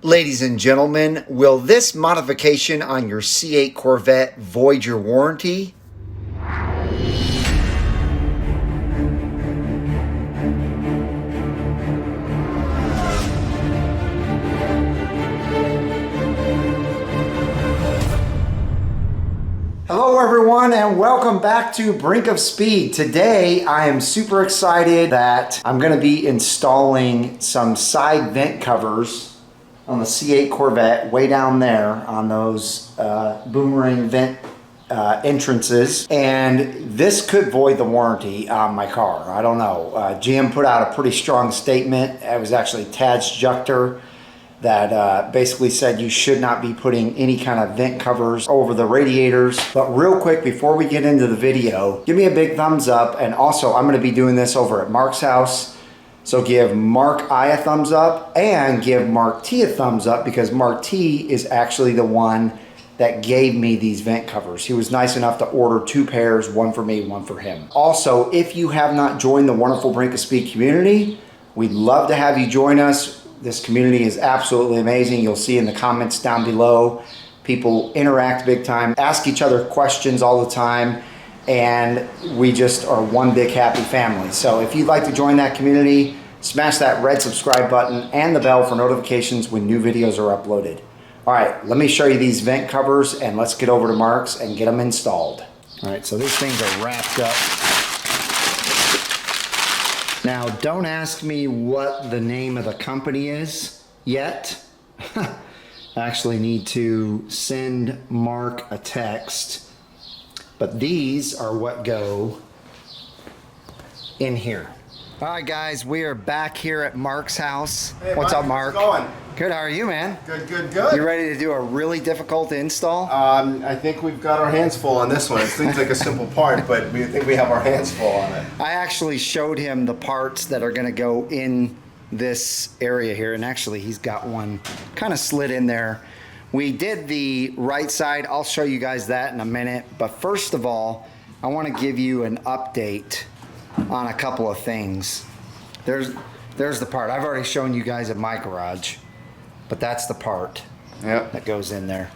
Ladies and gentlemen, will this modification on your C8 Corvette void your warranty? Hello everyone and welcome back to Brink of Speed. Today I am super excited that I'm going to be installing some side vent covers on the C8 Corvette way down there on those boomerang vent entrances, and this could void the warranty on my car. I don't know. GM put out a pretty strong statement. It was actually Tad's Juctor that basically said you should not be putting any kind of vent covers over the radiators. But real quick, before we get into the video, give me a big thumbs up. And also, I'm going to be doing this over at Mark's house. So give Mark I a thumbs up and give Mark T a thumbs up, because Mark T is actually the one that gave me these vent covers. He was nice enough to order 2 pairs, one for me, one for him. Also, if you have not joined the wonderful Brink of Speed community, we'd love to have you join us. This community is absolutely amazing. You'll see in the comments down below, people interact big time, ask each other questions all the time, and we just are one big happy family. So if you'd like to join that community, smash that red subscribe button and the bell for notifications when new videos are uploaded. All right, let me show you these vent covers and let's get over to Mark's and get them installed. All right, so these things are wrapped up. Now, don't ask me what the name of the company is yet. I actually need to send Mark a text. But these are what go in here. All right, guys, we are back here at Mark's house. Hey, what's up, Mark? How's it going? Good, how are you, man? Good, good, good. You ready to do a really difficult install? I think we've got our hands full on this one. It seems like a simple part, but we think we have our hands full on it. I actually showed him the parts that are gonna go in this area here, and actually he's got one kind of slid in there. We did the right side. I'll show you guys that in a minute. But first of all, I want to give you an update on a couple of things. There's the part. I've already shown you guys at my garage, but that's the part that goes in there.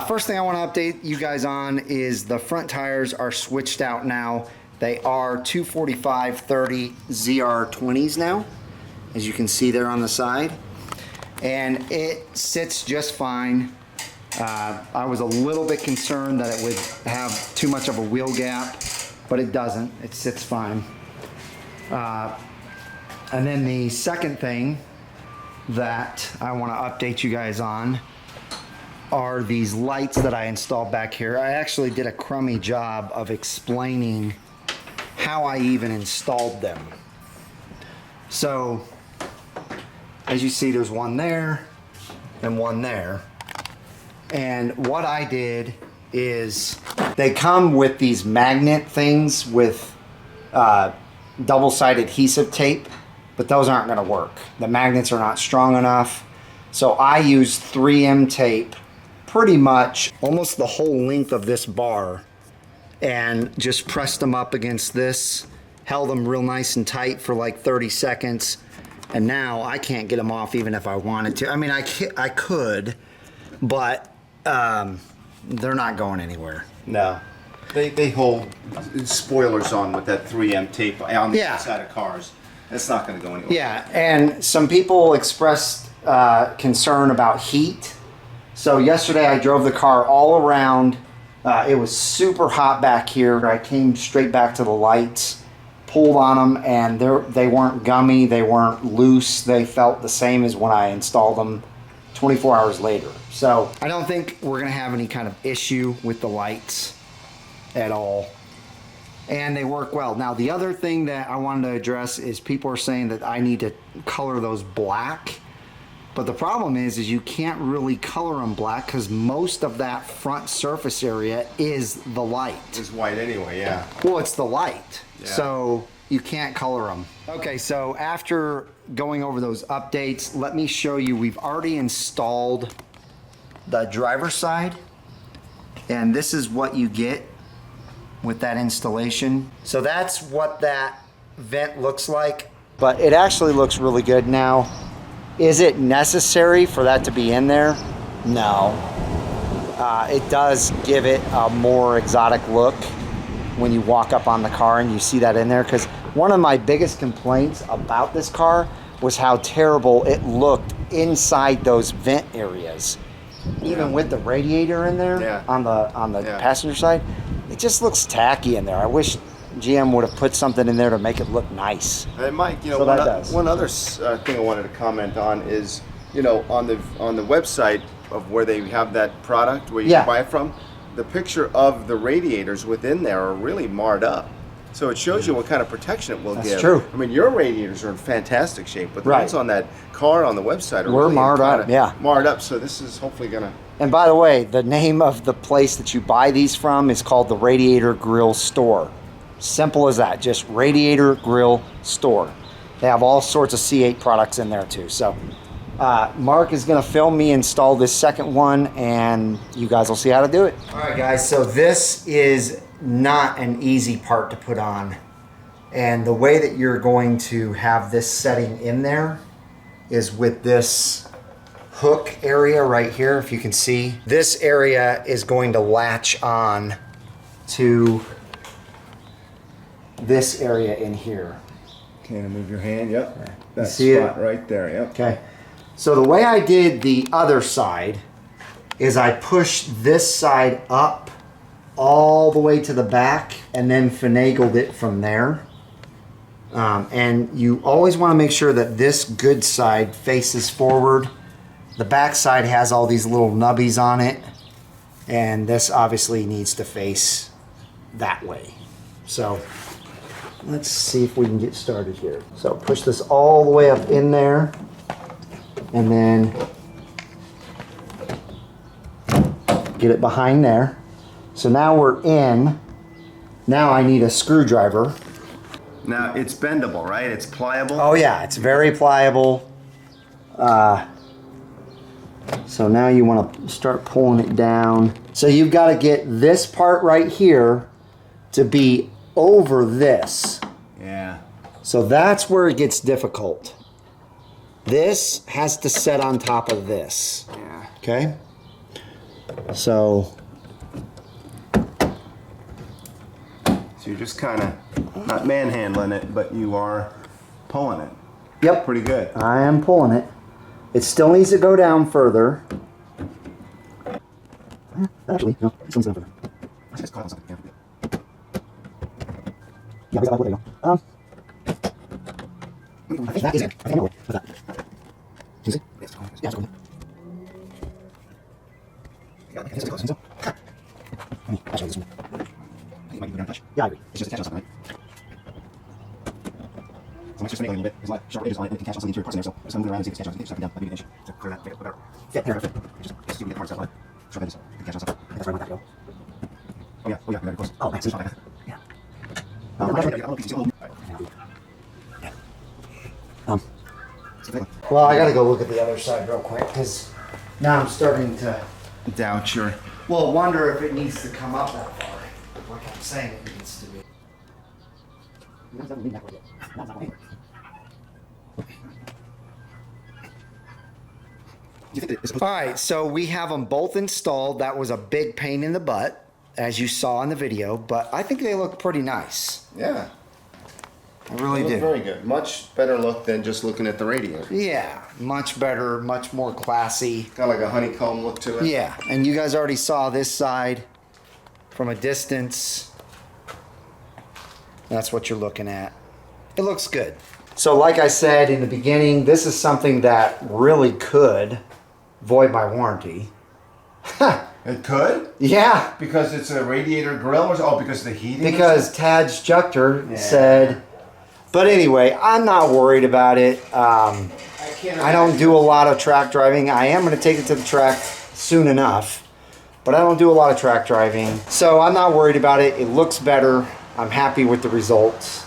First thing I want to update you guys on is the front tires are switched out now. They are 245/30 ZR20s now, as you can see there on the side. And it sits just fine. I was a little bit concerned that it would have too much of a wheel gap, but it doesn't. It sits fine. And then the second thing that I want to update you guys on are these lights that I installed back here. I actually did a crummy job of explaining how I even installed them. So, as you see, there's one there and one there. And what I did is they come with these magnet things with double-sided adhesive tape, but those aren't going to work. The magnets are not strong enough. So I used 3M tape pretty much almost the whole length of this bar and just pressed them up against this, held them real nice and tight for like 30 seconds. And now I can't get them off even if I wanted to. I mean, I could, but they're not going anywhere. No. They hold spoilers on with that 3M tape on the inside of cars. It's not going to go anywhere. Yeah, and some people expressed concern about heat. So yesterday I drove the car all around. It was super hot back here. I came straight back to the lights, pulled on them, and they weren't gummy, they weren't loose. They felt the same as when I installed them 24 hours later. So I don't think we're gonna have any kind of issue with the lights at all. And they work well. Now, the other thing that I wanted to address is people are saying that I need to color those black. But the problem is you can't really color them black because most of that front surface area is the light. It's white anyway, yeah. Well, it's the light. Yeah. So you can't color them. Okay, so after going over those updates, let me show you, we've already installed the driver's side. And this is what you get with that installation. So that's what that vent looks like, but it actually looks really good now. Is it necessary for that to be in there? No. It does give it a more exotic look when you walk up on the car and you see that in there, because one of my biggest complaints about this car was how terrible it looked inside those vent areas. Even with the radiator in there on the passenger side, it just looks tacky in there. I wish GM would have put something in there to make it look nice. And Mike, you know, So one other thing I wanted to comment on is, you know, on the website of where they have that product where you can buy it from, the picture of the radiators within there are really marred up. So it shows you what kind of protection it will give. That's true. I mean, your radiators are in fantastic shape, but the ones on that car on the website are really marred up. Marred up. So this is hopefully gonna. And by the way, the name of the place that you buy these from is called the Radiator Grill Store. Simple as that. Just Radiator Grill Store. They have all sorts of C8 products in there too. So Mark is going to film me install this second one, and you guys will see how to do it. All right, guys. So this is not an easy part to put on, and the way that you're going to have this setting in there is with this hook area right here. If you can see, this area is going to latch on to this area in here. Okay, move your hand. Yep, that see spot it right there. Yep. Okay. So the way I did the other side is I pushed this side up all the way to the back and then finagled it from there. And you always want to make sure that this good side faces forward. The back side has all these little nubbies on it, and this obviously needs to face that way. So let's see if we can get started here. So push this all the way up in there, and then get it behind there. So now we're in. Now I need a screwdriver. Now it's bendable, right? It's pliable. Oh yeah, it's very pliable. So now you want to start pulling it down. So you've got to get this part right here to be over this. Yeah. So that's where it gets difficult. This has to set on top of this. Yeah. Okay? So you're just kind of not manhandling it, but you are pulling it. Yep. Pretty good. I am pulling it. It still needs to go down further. Actually, no, this one's down further. Yeah, we got there you go. I think that is it. I think I know it. What's that? Can you see? Yeah, it's going. Yeah, it's close. So. I'll show you this one. I think it might be a touch. Yeah, I agree. It's just a catch on something, right? So let's just finagling a little bit. There's a lot of sharp edges on it, and it can catch on some of the interior parts in there. So I'm just moving around and see if it's catch on. It's up and down. Might be an issue. So clear that, make it better. Fit, there, fit. Just see if we get the hard stuff on it. Sharp edges. It can catch on stuff. That's where I want that to go. Oh yeah, we're very close. Oh, nice. Yeah. Well, I gotta go look at the other side real quick, because now I'm starting to doubt your. Well, wonder if it needs to come up that far. Like I'm saying it needs to be. All right, so we have them both installed. That was a big pain in the butt, as you saw in the video, but I think they look pretty nice. Yeah. I really do. Very good. Much better look than just looking at the radiator. Yeah, much better, much more classy. Got like a honeycomb look to it. Yeah, and you guys already saw this side from a distance. That's what you're looking at. It looks good. So like I said in the beginning, this is something that really could void my warranty. It could? Yeah. Because it's a radiator grill or oh, because of the heating? Because Tad Structor said, but anyway, I'm not worried about it. I don't do a lot of track driving. I am going to take it to the track soon enough, but I don't do a lot of track driving. So I'm not worried about it. It looks better. I'm happy with the results.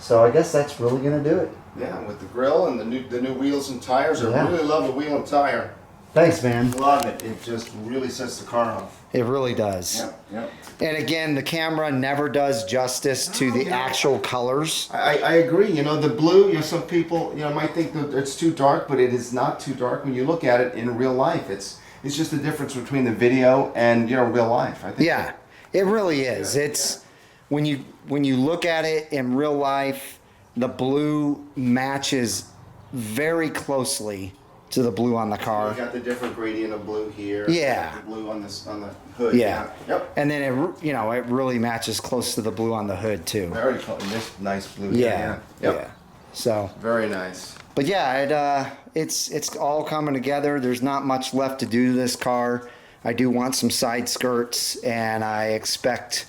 So I guess that's really going to do it. Yeah, with the grill and the new wheels and tires. I really love the wheel and tire. Thanks, man. Love it. It just really sets the car off. It really does. Yep. And again, the camera never does justice to the actual colors. I agree. You know, the blue, you know, some people, you know, might think that it's too dark, but it is not too dark when you look at it in real life. It's just the difference between the video and, you know, real life. I think. Yeah, it really is. It's when you look at it in real life, the blue matches very closely to the blue on the car. You got the different gradient of blue here. Yeah. The blue on this on the hood. Yeah. Yep. And then it, you know, it really matches close to the blue on the hood too. Very close. This nice blue. Yeah. Here. Yep. Yeah. So. Very nice. But yeah, it's all coming together. There's not much left to do to this car. I do want some side skirts, and I expect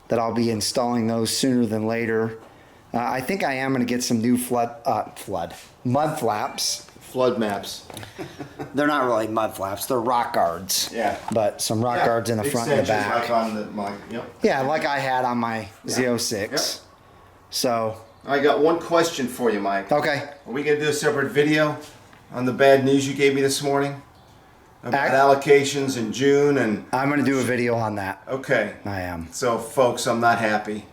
that I'll be installing those sooner than later. I think I am going to get some new mud flaps. Flood maps. They're not really mud flaps. They're rock guards. Yeah. But some rock guards in the front and the back. Like on the, yep. Yeah, like I had on my Z06. Yep. So. I got one question for you, Mike. Okay. Are we going to do a separate video on the bad news you gave me this morning? About allocations in June and... I'm going to do a video on that. Okay. I am. So, folks, I'm not happy.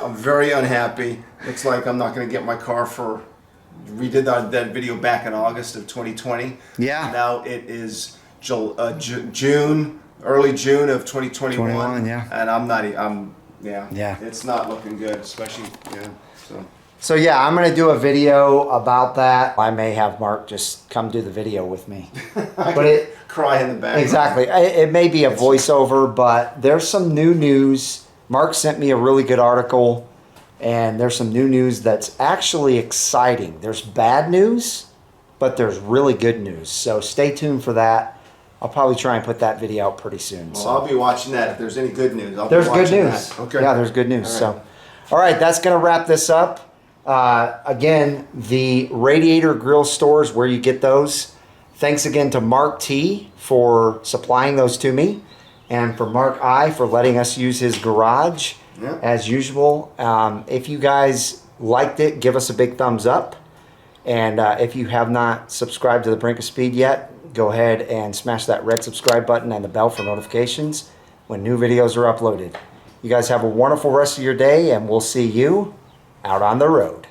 I'm very unhappy. Looks like I'm not going to get my car for... We did that video back in August of 2020. Yeah. Now it is June, early June of 2021. 21, yeah. And yeah. It's not looking good, especially, So yeah, I'm gonna do a video about that. I may have Mark just come do the video with me. But cry in the background. Exactly. It may be a voiceover, but there's some new news. Mark sent me a really good article. And there's some new news that's actually exciting. There's bad news, but there's really good news. So stay tuned for that. I'll probably try and put that video out pretty soon. Well, I'll be watching that. If there's any good news, there's good news. Okay. Yeah, there's good news. All right, that's going to wrap this up. Again, the Radiator Grill stores where you get those. Thanks again to Mark T for supplying those to me, and for Mark I for letting us use his garage. Yeah. As usual. If you guys liked it, give us a big thumbs up. And if you have not subscribed to the Brink of Speed yet, go ahead and smash that red subscribe button and the bell for notifications when new videos are uploaded. You guys have a wonderful rest of your day, and we'll see you out on the road.